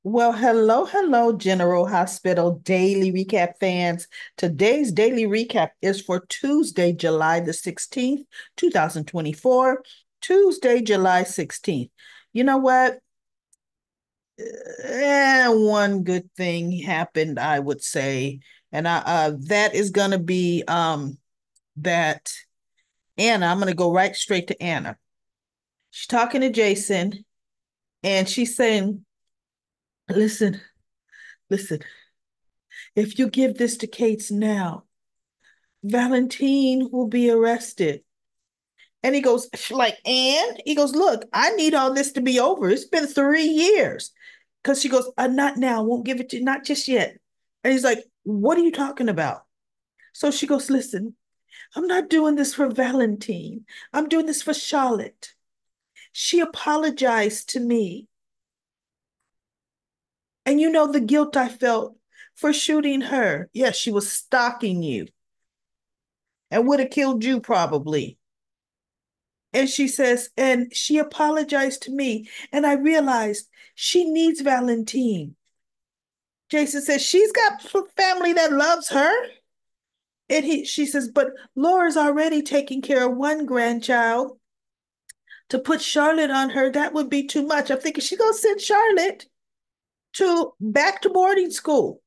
Well, hello, General Hospital Daily Recap fans. Today's daily recap is for Tuesday, July the 16th, 2024. Tuesday, July 16th. You know what? One good thing happened, I would say. And that is gonna be that Anna, I'm gonna go right straight to Anna. She's talking to Jason and she's saying, listen, listen, if you give this to Kate's now, Valentine will be arrested. And he goes, like, and he goes, look, I need all this to be over. It's been 3 years. Because she goes, not now, won't give it to you, not just yet. And he's like, what are you talking about? So she goes, listen, I'm not doing this for Valentine. I'm doing this for Charlotte. She apologized to me. And you know the guilt I felt for shooting her. Yes, she was stalking you and would have killed you probably. And she says, and she apologized to me. And I realized she needs Valentine. Jason says, she's got family that loves her. She says, but Laura's already taking care of one grandchild. To put Charlotte on her, that would be too much. I'm thinking she's going to send Charlotte to back to boarding school.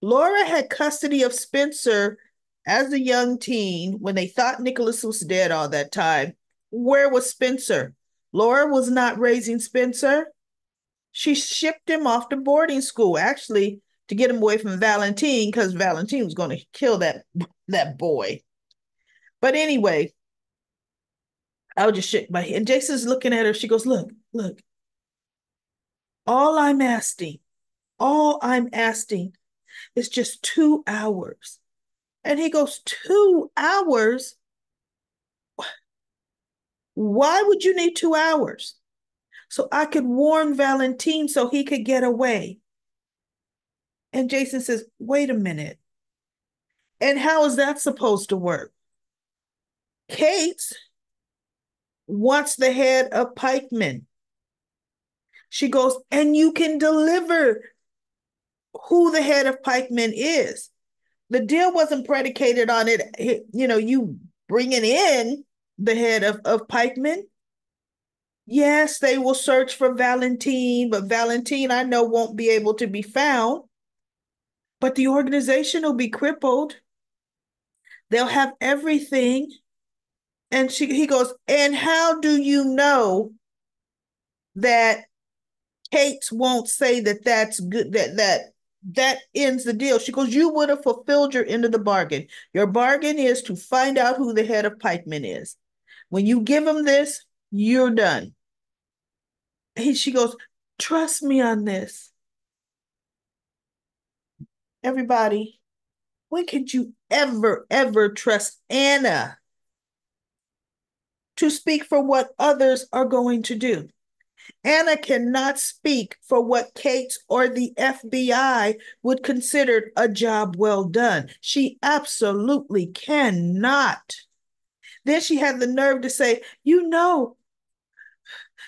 Laura had custody of Spencer as a young teen when they thought Nicholas was dead all that time. Where was Spencer? Laura was not raising Spencer. She shipped him off to boarding school, actually, to get him away from Valentine, because Valentine was going to kill that boy. But anyway, I would just shake my head. And Jason's looking at her. She goes, look, all I'm asking, all I'm asking is just 2 hours. And he goes, 2 hours? Why would you need 2 hours? So I could warn Valentine so he could get away. And Jason says, wait a minute. And how is that supposed to work? Kate wants the head of pikemen. She goes, and you can deliver who the head of pikemen is. The deal wasn't predicated on you bringing in the head of pikemen. Yes, they will search for Valentine, but Valentine, I know, won't be able to be found. But the organization will be crippled. They'll have everything. And he goes, and how do you know that Kate won't say that that's good, that ends the deal? She goes, you would have fulfilled your end of the bargain. Your bargain is to find out who the head of pikemen is. When you give him this, you're done. She goes, trust me on this. Everybody, when could you ever trust Anna to speak for what others are going to do? Anna cannot speak for what Kate or the FBI would consider a job well done. She absolutely cannot. Then she had the nerve to say, you know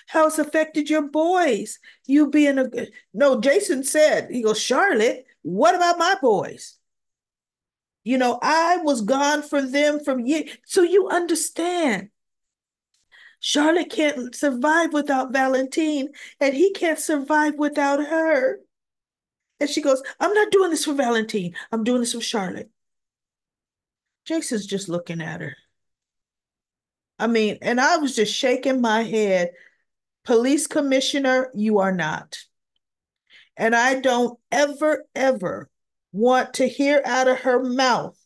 how it's affected your boys. You being a no, Jason said, he goes, Charlotte, what about my boys? I was gone from them from years. So you understand. Charlotte can't survive without Valentine, and he can't survive without her. And she goes, I'm not doing this for Valentine. I'm doing this for Charlotte. Jason's just looking at her. I mean, and I was just shaking my head. Police commissioner, you are not. And I don't ever want to hear out of her mouth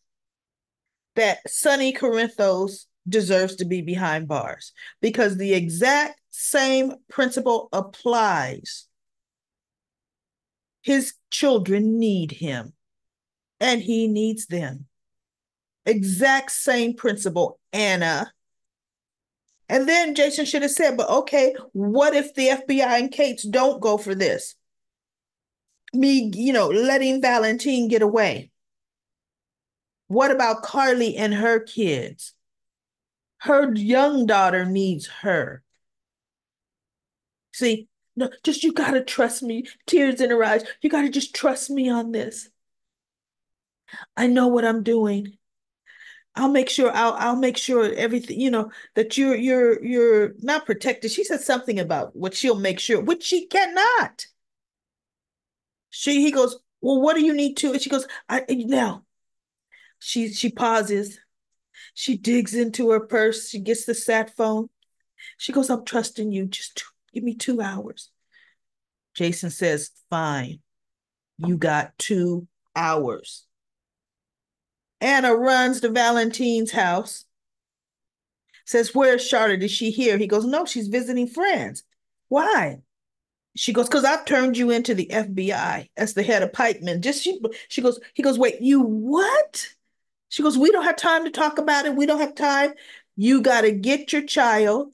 that Sonny Corinthos deserves to be behind bars, because the exact same principle applies. His children need him and he needs them. Exact same principle, Anna. And then Jason should have said, but okay, what if the FBI and Kate's don't go for this? Me, letting Valentine get away. What about Carly and her kids? Her young daughter needs her. See, No, just you gotta trust me. Tears in her eyes. You gotta just trust me on this. I know what I'm doing. I'll make sure everything, that you're not protected. She said something about what she'll make sure, which she cannot. He goes, well, what do you need to? And she goes, I now. She pauses. She digs into her purse. She gets the sat phone. She goes, I'm trusting you. Give me 2 hours. Jason says, fine. You got 2 hours. Anna runs to Valentine's house, says, where's Charlotte? Is she here? He goes, no, she's visiting friends. Why? She goes, because I've turned you into the FBI as the head of pikemen. He goes, wait, you what? She goes, we don't have time to talk about it. We don't have time. You got to get your child.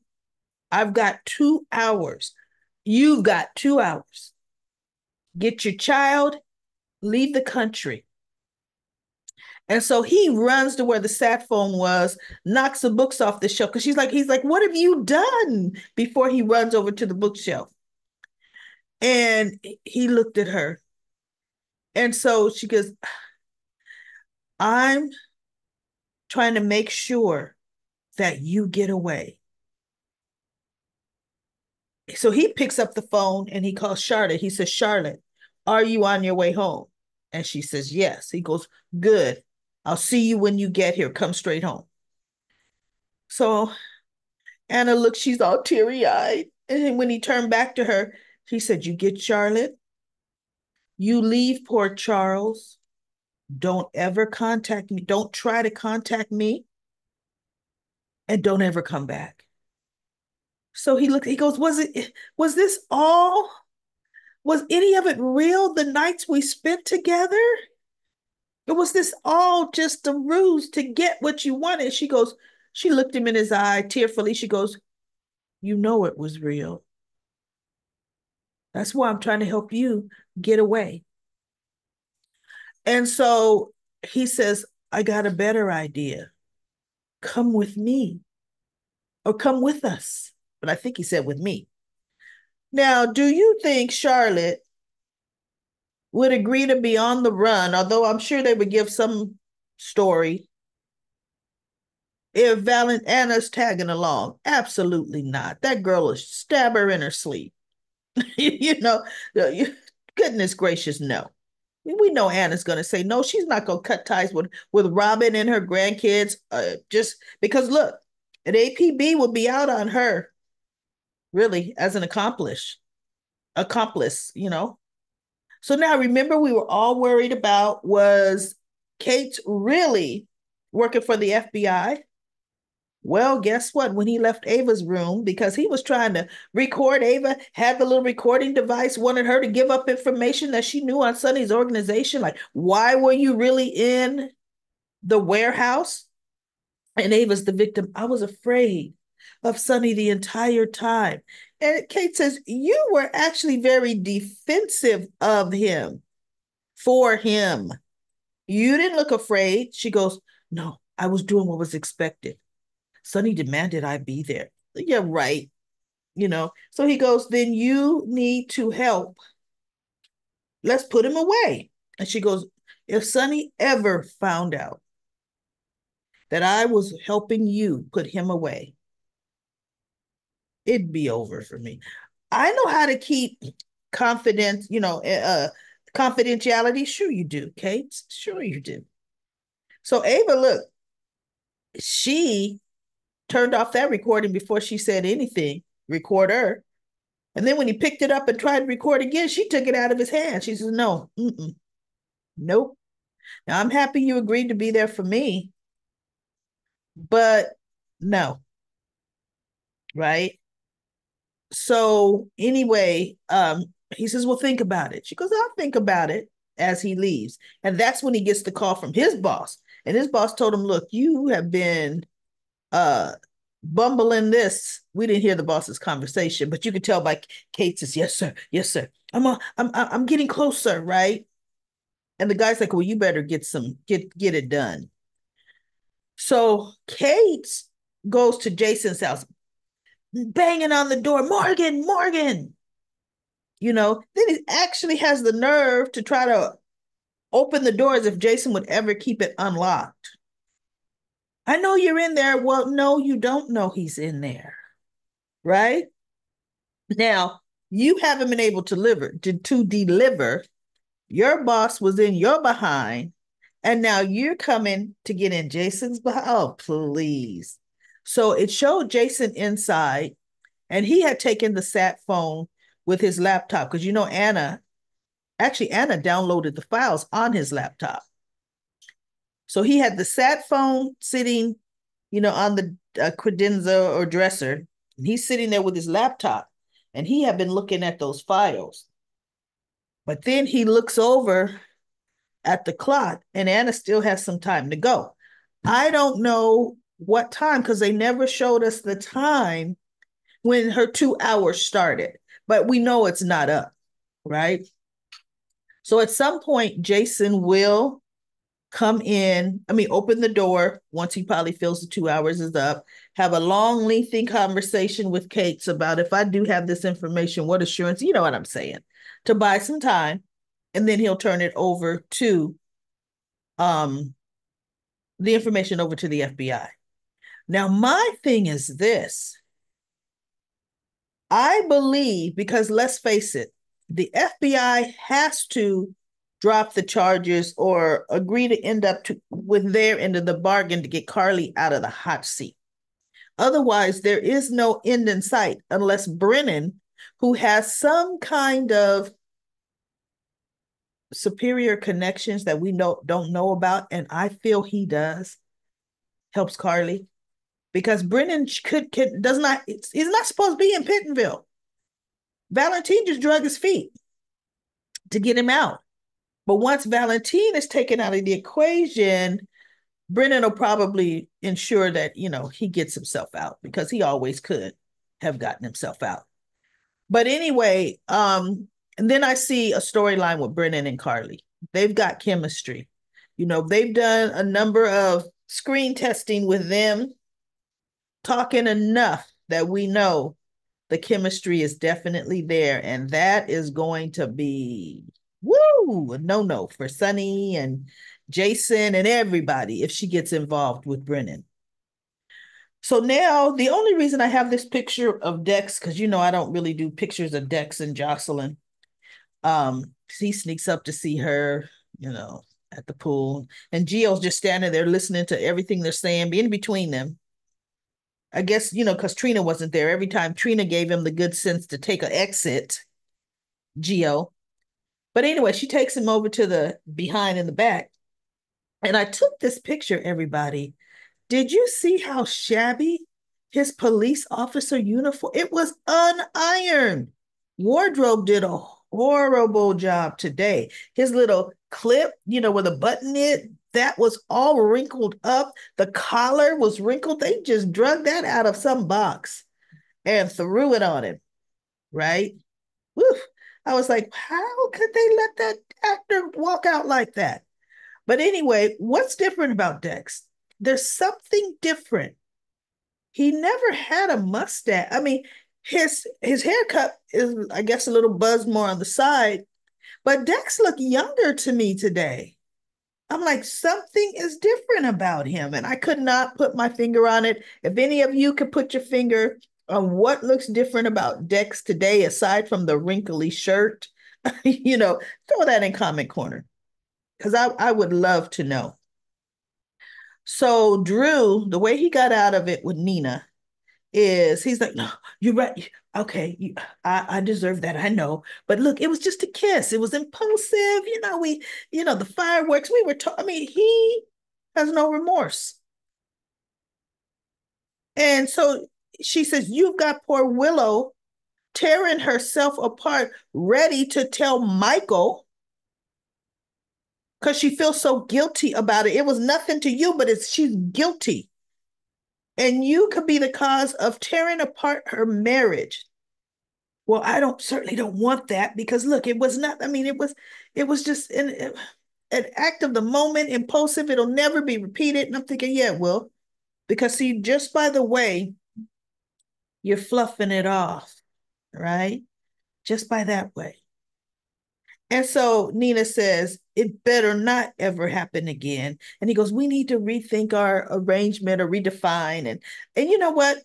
I've got 2 hours. You've got 2 hours. Get your child, leave the country. And so he runs to where the sat phone was, knocks the books off the shelf because he's like, what have you done? Before he runs over to the bookshelf. And he looked at her. And so she goes, I'm trying to make sure that you get away. So he picks up the phone and he calls Charlotte. He says, Charlotte, are you on your way home? And she says, yes. He goes, good. I'll see you when you get here. Come straight home. So Anna looks, she's all teary-eyed. And when he turned back to her, he said, you get Charlotte. You leave Port Charles. Don't ever contact me. Don't try to contact me. And don't ever come back. So he goes, was this all? Was any of it real, the nights we spent together? Or was this all just a ruse to get what you wanted? She looked him in his eye tearfully. She goes, you know it was real. That's why I'm trying to help you get away. And so he says, I got a better idea. Come with me or come with us. But I think he said with me. Now, do you think Charlotte would agree to be on the run, although I'm sure they would give some story if Anna's tagging along? Absolutely not. That girl will stab her in her sleep. you know, goodness gracious, no. We know Anna's going to say no. She's not going to cut ties with Robin and her grandkids just because, look, an APB will be out on her, really, as an accomplice. So now remember, we were all worried about was Kate really working for the FBI? Well, guess what? When he left Ava's room, because he was trying to record Ava, had the little recording device, wanted her to give up information that she knew on Sonny's organization. Like, why were you really in the warehouse? And Ava's the victim. I was afraid of Sonny the entire time. And Kate says, you were actually very defensive of him, for him. You didn't look afraid. She goes, no, I was doing what was expected. Sonny demanded I be there. Yeah, right. So he goes, then you need to help. Let's put him away. And she goes, if Sonny ever found out that I was helping you put him away, it'd be over for me. I know how to keep confidentiality. Sure you do, Kate. Sure you do. So Ava, look, she turned off that recording before she said anything. Record her. And then when he picked it up and tried to record again, she took it out of his hand. She says, no, nope. Now, I'm happy you agreed to be there for me, but no, right? So anyway, he says, well, think about it. She goes, I'll think about it as he leaves. And that's when he gets the call from his boss. And his boss told him, look, you have been bumbling this. We didn't hear the boss's conversation, but you could tell by Kate says, yes, sir. Yes, sir. I'm getting closer, right? And the guy's like, well, you better get it done. So Kate goes to Jason's house, banging on the door, Morgan. Then he actually has the nerve to try to open the door as if Jason would ever keep it unlocked. I know you're in there. Well, no, you don't know he's in there, right? Now, you haven't been able to deliver. Your boss was in your behind, and now you're coming to get in Jason's behind. Oh, please. So it showed Jason inside, and he had taken the sat phone with his laptop because Anna downloaded the files on his laptop. So he had the sat phone sitting, on the credenza or dresser, and he's sitting there with his laptop, and he had been looking at those files. But then he looks over at the clock, and Anna still has some time to go. I don't know what time because they never showed us the time when her 2 hours started, but we know it's not up, right? So at some point, Jason will come in, open the door once he probably feels the 2 hours is up, have a long, lengthy conversation with Kate about if I do have this information, what assurance, you know what I'm saying, to buy some time. And then he'll turn it over to the information over to the FBI. Now, my thing is this. I believe, because let's face it, the FBI has to drop the charges or agree to end up with their end of the bargain to get Carly out of the hot seat. Otherwise, there is no end in sight unless Brennan, who has some kind of superior connections that we don't know about, and I feel he does, helps Carly. Because Brennan does not, he's not supposed to be in Pentonville. Valentine just drug his feet to get him out. But once Valentine is taken out of the equation, Brennan will probably ensure that, he gets himself out because he always could have gotten himself out. But anyway, and then I see a storyline with Brennan and Carly. They've got chemistry. They've done a number of screen testing with them, talking enough that we know the chemistry is definitely there. And that is going to be, woo, no for Sunny and Jason and everybody if she gets involved with Brennan. So now the only reason I have this picture of Dex, because I don't really do pictures of Dex and Jocelyn. He sneaks up to see her, at the pool. And Gio's just standing there listening to everything they're saying, being between them. I guess, because Trina wasn't there. Every time Trina gave him the good sense to take an exit, Gio. But anyway, she takes him over to the behind in the back. And I took this picture, everybody. Did you see how shabby his police officer uniform? It was unironed. Wardrobe did a horrible job today. His little clip, with a button in, that was all wrinkled up. The collar was wrinkled. They just drug that out of some box and threw it on him, right? Woof. I was like, how could they let that actor walk out like that? But anyway, what's different about Dex? There's something different. He never had a mustache. His haircut is, I guess, a little buzz more on the side, but Dex looked younger to me today. I'm like, something is different about him, and I could not put my finger on it. If any of you could put your finger on what looks different about Dex today, aside from the wrinkly shirt, throw that in comment corner, because I would love to know. So Drew, the way he got out of it with Nina is he's like, no, you're right. Okay, I deserve that. I know. But look, it was just a kiss. It was impulsive. The fireworks. He has no remorse. And so she says, you've got poor Willow tearing herself apart, ready to tell Michael because she feels so guilty about it. It was nothing to you, but she's guilty. And you could be the cause of tearing apart her marriage. Well, certainly don't want that because look, it was not, it was just an act of the moment, impulsive. It'll never be repeated. And I'm thinking, yeah, well, because see, just by the way, you're fluffing it off, right? just by that way. And so Nina says, it better not ever happen again. And he goes, we need to rethink our arrangement or redefine. And you know what?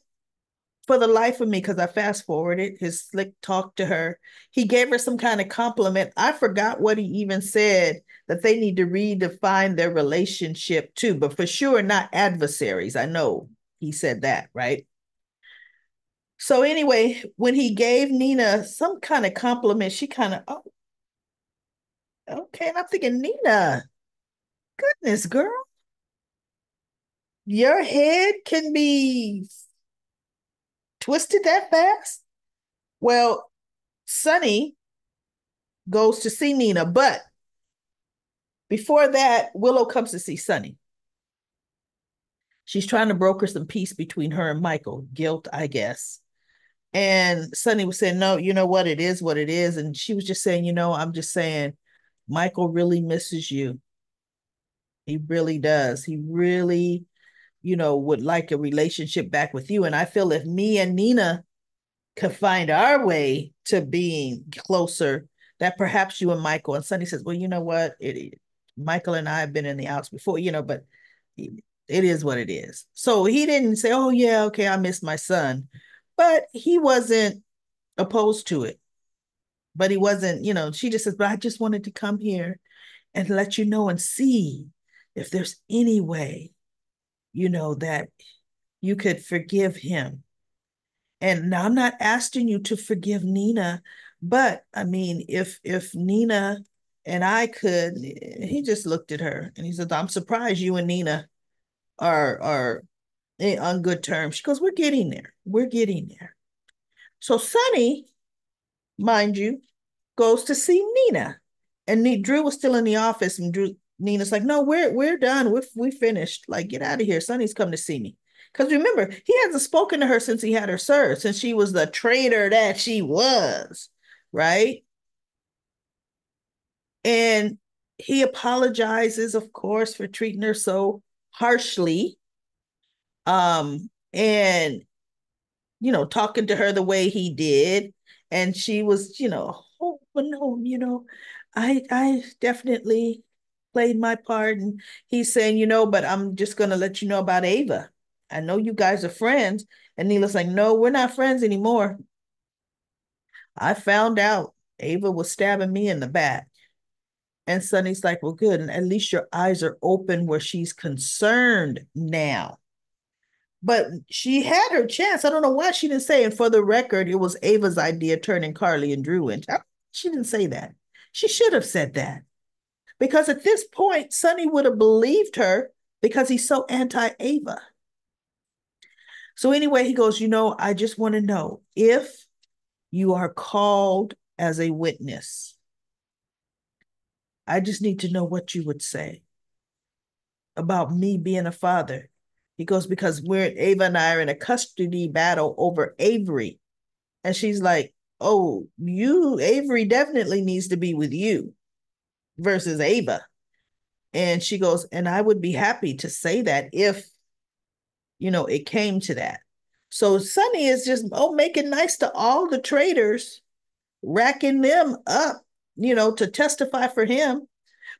For the life of me, because I fast forwarded his slick talk to her, he gave her some kind of compliment. I forgot what he even said, that they need to redefine their relationship too, but for sure not adversaries. I know he said that, right? So anyway, when he gave Nina some kind of compliment, she kind of, oh, okay. And I'm thinking, Nina, goodness, girl, your head can be twisted that fast? Well, Sonny goes to see Nina, but before that, Willow comes to see Sonny. She's trying to broker some peace between her and Michael. Guilt, I guess. And Sonny was saying, no, you know what? It is what it is. And she was just saying, I'm just saying, Michael really misses you. He really does. He really, would like a relationship back with you. And I feel if me and Nina could find our way to being closer, that perhaps you and Michael. And Sonny says, well, you know what? Michael and I have been in the house before, but it is what it is. So he didn't say, oh, yeah, okay, I miss my son. But he wasn't opposed to it. But he wasn't, she just says, but I just wanted to come here and let you know and see if there's any way, that you could forgive him. And now I'm not asking you to forgive Nina, but I mean, if Nina and I could, he just looked at her and he said, I'm surprised you and Nina are on good terms. She goes, we're getting there. We're getting there. So Sonny, mind you, goes to see Nina. And Drew was still in the office, and Nina's like, no, we're done. We finished. Like, get out of here. Sonny's come to see me. Because remember, he hasn't spoken to her since he had her served, since she was the traitor that she was, right? And he apologizes, of course, for treating her so harshly. And talking to her the way he did. And she was, oh no, I definitely played my part. And he's saying, but I'm just gonna let you know about Ava. I know you guys are friends. And Neela's like, no, we're not friends anymore. I found out Ava was stabbing me in the back. And Sonny's like, well, good. And at least your eyes are open where she's concerned now. But she had her chance. I don't know why she didn't say. And for the record, it was Ava's idea turning Carly and Drew in. She didn't say that. She should have said that. Because at this point, Sonny would have believed her because he's so anti-Ava. So anyway, he goes, I just want to know if you are called as a witness. I just need to know what you would say about me being a father. He goes, because Ava and I are in a custody battle over Avery. And she's like, oh, Avery definitely needs to be with you versus Ava. And she goes, and I would be happy to say that if, it came to that. So Sonny is just, making nice to all the traitors, racking them up, to testify for him.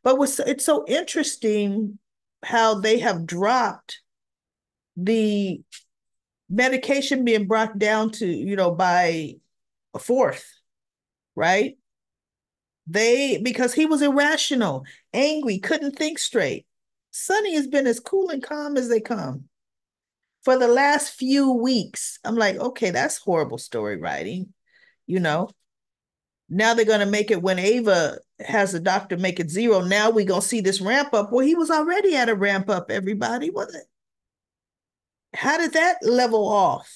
But it's so interesting how they have dropped the medication being brought down to, by a fourth, right? Because he was irrational, angry, couldn't think straight. Sonny has been as cool and calm as they come for the last few weeks. I'm like, okay, that's horrible story writing, you know. Now they're going to make it when Ava has the doctor make it 0. Now we're going to see this ramp up. Well, he was already at a ramp up, everybody, wasn't it? How did that level off?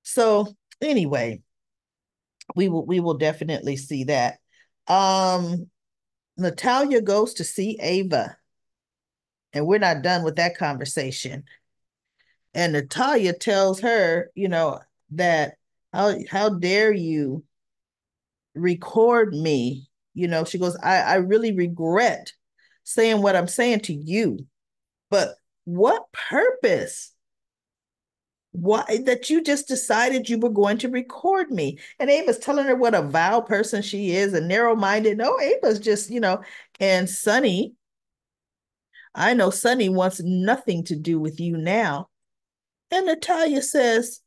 So anyway, we will definitely see that. Natalia goes to see Ava, and we're not done with that conversation. And Natalia tells her, that how dare you record me? She goes, I really regret saying what I'm saying to you, but what purpose Why that you just decided you were going to record me? And Ava's telling her what a vile person she is and narrow-minded. No, Ava's just, and Sonny, I know Sonny wants nothing to do with you now. And Natalia says,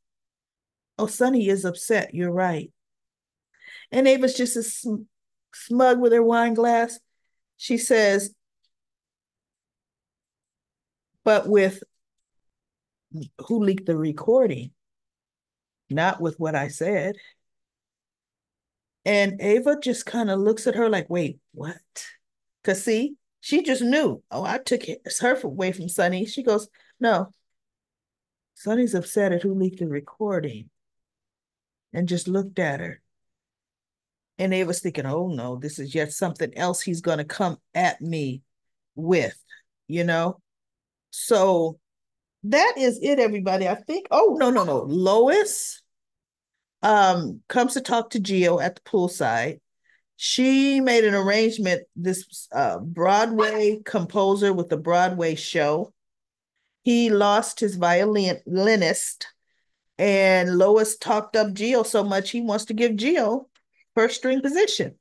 oh, Sonny is upset. You're right. And Ava's just as smug with her wine glass. She says, but with who leaked the recording, not with what I said. And Ava just kind of looks at her like, wait, what? Because see, she just knew, oh, I took her away from Sonny. She goes, no, Sonny's upset at who leaked the recording, and just looked at her. And Ava's thinking, oh no, this is yet something else he's going to come at me with, you know? So that is it, everybody. I think, oh, no, no, no. Lois comes to talk to Gio at the poolside. She made an arrangement, this Broadway composer with the Broadway show. He lost his violinist, and Lois talked up Gio so much he wants to give Gio first string position,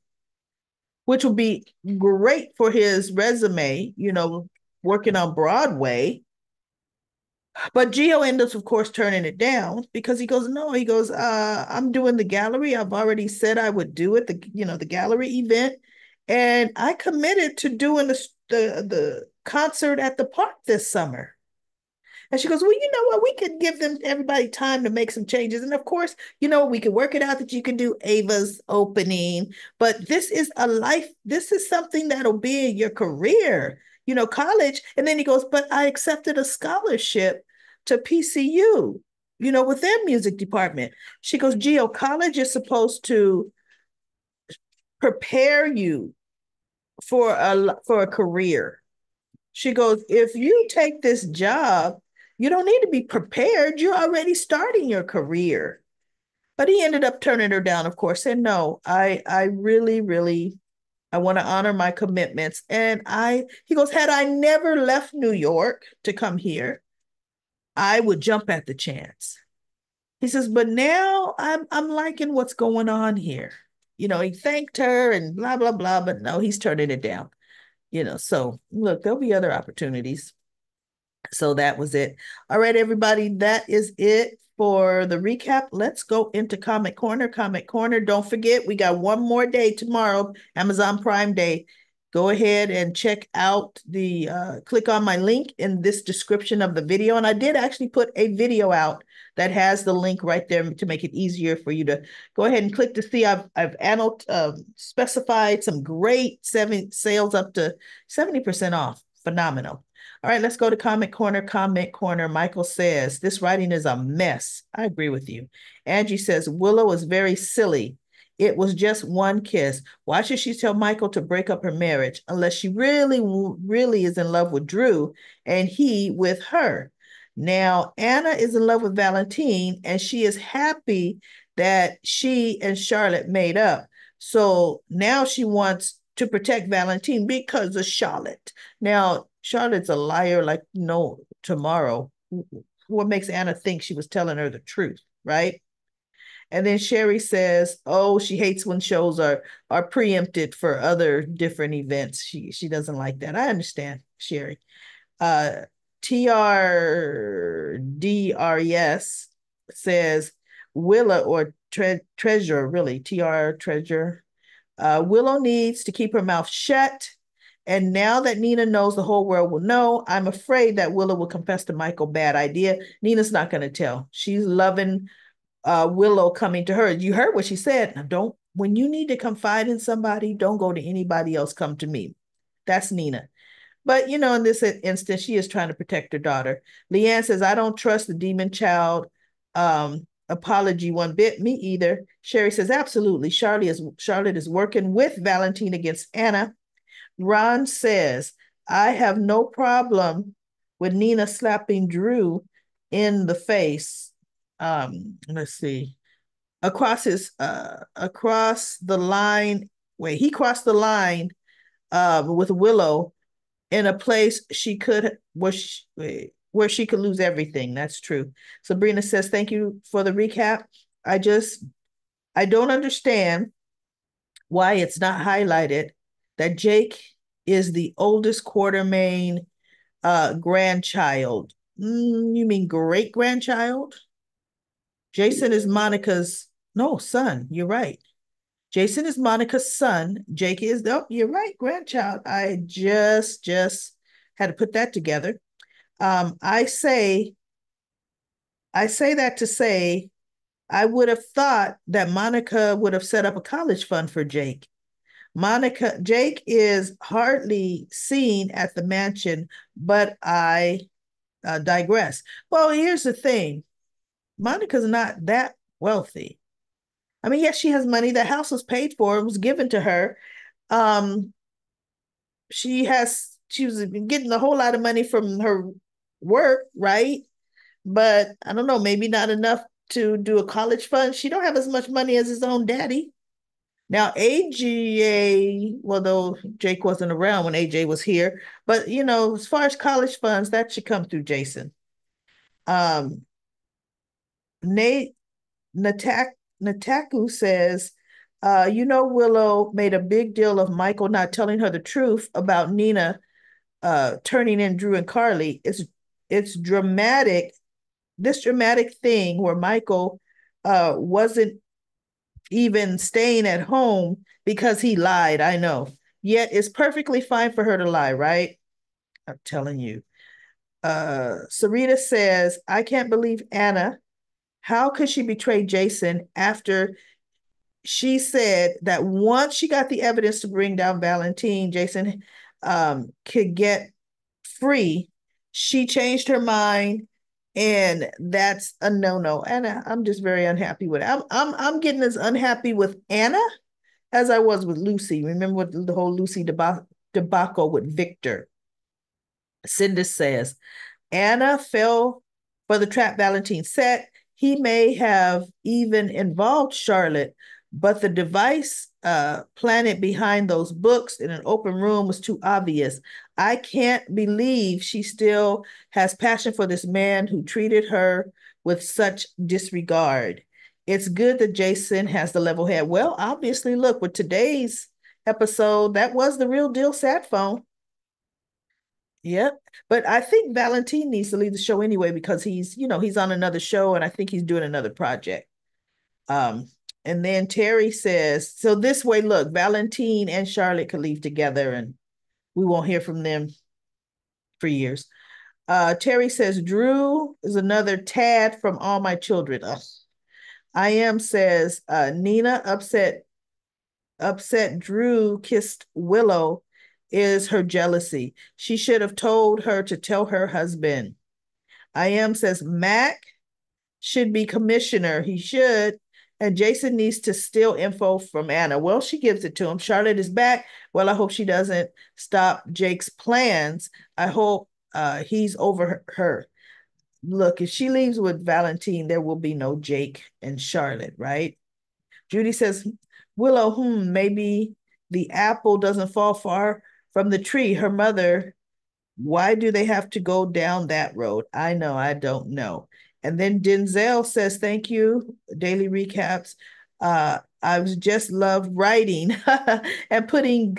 which will be great for his resume, working on Broadway. But Gio ends up, of course, turning it down because he goes, no, he goes, I'm doing the gallery. I've already said I would do it, the gallery event. And I committed to doing the concert at the park this summer. And she goes, well, you know what? We could give everybody time to make some changes. And of course, we could work it out that you can do Ava's opening, but this is something that'll be in your career, college. And then he goes, but I accepted a scholarship to PCU, with their music department. She goes, Gio, college is supposed to prepare you for a career. She goes, if you take this job, you don't need to be prepared. You're already starting your career. But he ended up turning her down, of course, and no, I really, really, I want to honor my commitments. And he goes, had I never left New York to come here, I would jump at the chance. He says, but now I'm liking what's going on here. He thanked her and blah, blah, blah, but no, he's turning it down. So look, there'll be other opportunities. So that was it. All right, everybody, that is it for the recap. Let's go into Comic Corner. Comic Corner, don't forget, we got one more day tomorrow, Amazon Prime Day. Go ahead and check out click on my link in this description of the video. And I did actually put a video out that has the link right there to make it easier for you to go ahead and click to see. I've specified some great sales up to 70% off. Phenomenal. All right, let's go to Comic Corner. Comic Corner. Michael says, this writing is a mess. I agree with you. Angie says, Willow is very silly. It was just one kiss. Why should she tell Michael to break up her marriage unless she really, really is in love with Drew and he with her? Now, Anna is in love with Valentine and she is happy that she and Charlotte made up. So now she wants to protect Valentine because of Charlotte. Now, Charlotte's a liar like no tomorrow. What makes Anna think she was telling her the truth, right? And then Sherry says, oh, she hates when shows are preempted for other different events. She doesn't like that. I understand, Sherry. TRDRS says Willa or Treasure, really, TR Treasure. Willow needs to keep her mouth shut. And now that Nina knows, the whole world will know. I'm afraid that Willow will confess to Michael. Bad idea. Nina's not going to tell. She's loving Willow coming to her. You heard what she said. Now when you need to confide in somebody, don't go to anybody else. Come to me. That's Nina. But, in this instance, she is trying to protect her daughter. Leanne says, I don't trust the demon child apology one bit. Me either. Sherry says, absolutely. Charlotte is working with Valentine against Anna. Ron says, I have no problem with Nina slapping Drew in the face. Let's see. Across the line. Wait, he crossed the line with Willow in a place she could where she could lose everything. That's true. Sabrina says, thank you for the recap. I just, I don't understand why it's not highlighted that Jake is the oldest Quartermain grandchild. You mean great grandchild? Jason is Monica's, no, son. You're right. Jason is Monica's son. Jake is, oh, you're right, grandchild. I just had to put that together. Um, I say, I say that to say, I would have thought that Monica would have set up a college fund for Jake. Jake is hardly seen at the mansion, but I digress. Well, here's the thing. Monica's not that wealthy. I mean, yes, she has money. The house was paid for, it was given to her. Um, she was getting a whole lot of money from her work, right? But I don't know, maybe not enough to do a college fund. She don't have as much money as his own daddy. Now, AGA, well, though Jake wasn't around when AJ was here, but as far as college funds, that should come through Jason. Um, Nate Nataku says, Willow made a big deal of Michael not telling her the truth about Nina turning in Drew and Carly. It's dramatic, this dramatic thing where Michael wasn't even staying at home because he lied. I know. Yet it's perfectly fine for her to lie, right? I'm telling you. Sarita says, I can't believe Anna. How could she betray Jason after she said that once she got the evidence to bring down Valentine, Jason could get free? She changed her mind, and that's a no-no. And I'm just very unhappy with it. I'm getting as unhappy with Anna as I was with Lucy. Remember what the whole Lucy debacle with Victor? Cindy says, Anna fell for the trap Valentine set. He may have even involved Charlotte, but the device planted behind those books in an open room was too obvious. I can't believe she still has passion for this man who treated her with such disregard. It's good that Jason has the level head. Well, obviously, look, with today's episode, that was the real deal sat phone. Yep. But I think Valentine needs to leave the show anyway because he's on another show and I think he's doing another project. Um, and then Terry says, so this way, look, Valentine and Charlotte could leave together and we won't hear from them for years. Terry says, Drew is another Tad from All My Children. Ugh. I am says, Nina upset Drew kissed Willow is her jealousy. She should have told her to tell her husband. I am says Mac should be commissioner. He should. And Jason needs to steal info from Anna. Well, she gives it to him. Charlotte is back. Well, I hope she doesn't stop Jake's plans. I hope he's over her. Look, if she leaves with Valentine, there will be no Jake and Charlotte, right? Judy says, Willow, maybe the apple doesn't fall far from the tree. Her mother, why do they have to go down that road? I know, I don't know. And then Denzel says, thank you, daily recaps. I was just love writing and putting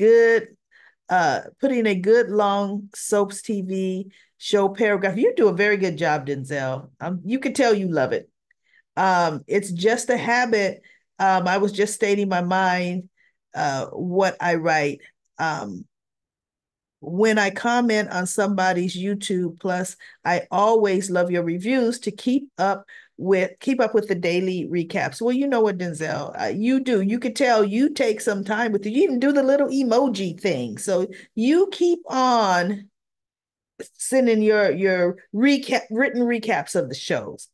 a good long soaps TV show paragraph. You do a very good job, Denzel. You can tell you love it. It's just a habit. I was just stating my mind, what I write. When I comment on somebody's YouTube, plus I always love your reviews to keep up with the daily recaps. Well, you know what, Denzel, you do. You could tell you take some time with it. You even do the little emoji thing. So you keep on sending your written recaps of the shows.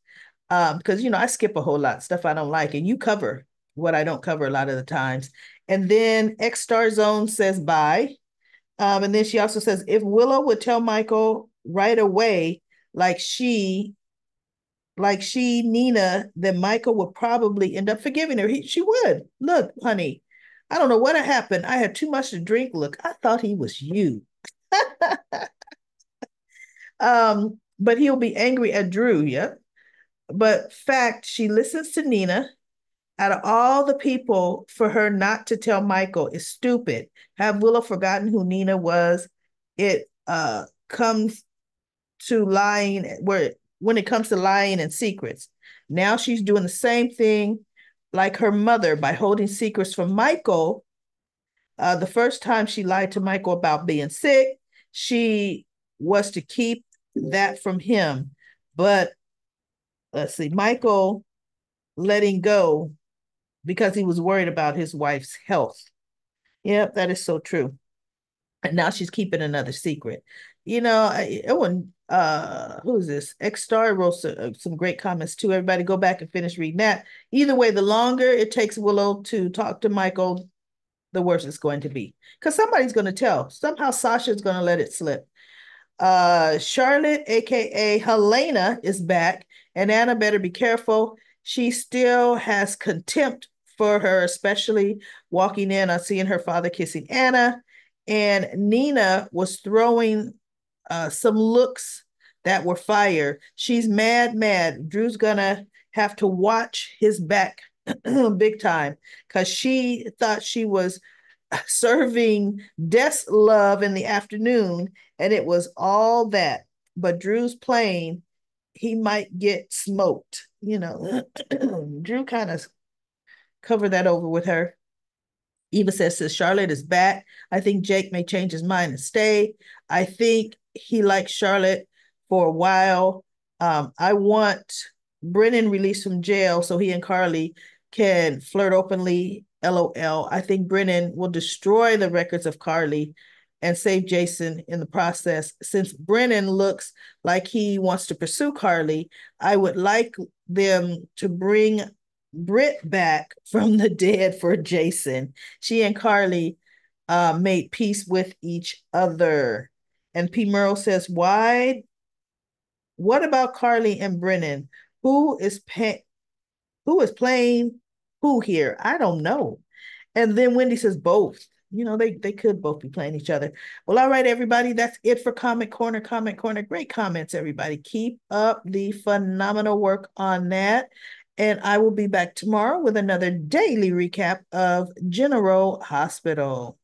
Because I skip a whole lot of stuff I don't like, and you cover what I don't cover a lot of the times. And then X Star Zone says bye. And then she also says if Willow would tell Michael right away, like she Nina, then Michael would probably end up forgiving her. She would. Look, honey, I don't know what had happened. I had too much to drink. Look, I thought he was you. but he'll be angry at Drew. Yep. But fact, she listens to Nina. Out of all the people, for her not to tell Michael is stupid. Have Willow forgotten who Nina was? It comes to lying where when it comes to lying and secrets. Now she's doing the same thing like her mother by holding secrets from Michael. The first time she lied to Michael about being sick, she was to keep that from him. But let's see, Michael letting go because he was worried about his wife's health. Yep, that is so true. And now she's keeping another secret. You know, Owen, who's this? X Star wrote some great comments too. Everybody go back and finish reading that. Either way, the longer it takes Willow to talk to Michael, the worse it's going to be. Because somebody's going to tell. Somehow Sasha's going to let it slip. Charlotte, aka Helena, is back, and Anna better be careful. She still has contempt for her, especially walking in on seeing her father kissing Anna. And Nina was throwing some looks that were fire. She's mad, mad. Drew's gonna have to watch his back big time because she thought she was serving desk love in the afternoon, and it was all that. But Drew's playing, he might get smoked. You know, Drew kind of covered that over with her. Eva says Charlotte is back. I think Jake may change his mind and stay. I think he likes Charlotte for a while. I want Brennan released from jail so he and Carly can flirt openly. LOL. I think Brennan will destroy the records of Carly and save Jason in the process. Since Brennan looks like he wants to pursue Carly, I would like them to bring Britt back from the dead for Jason. She and Carly made peace with each other. And P. Merle says, why? What about Carly and Brennan? Who is who is playing who here? I don't know. And then Wendy says both. You know, they could both be playing each other. Well, all right, everybody. That's it for Comment Corner. Comment Corner. Great comments, everybody. Keep up the phenomenal work on that. And I will be back tomorrow with another daily recap of General Hospital.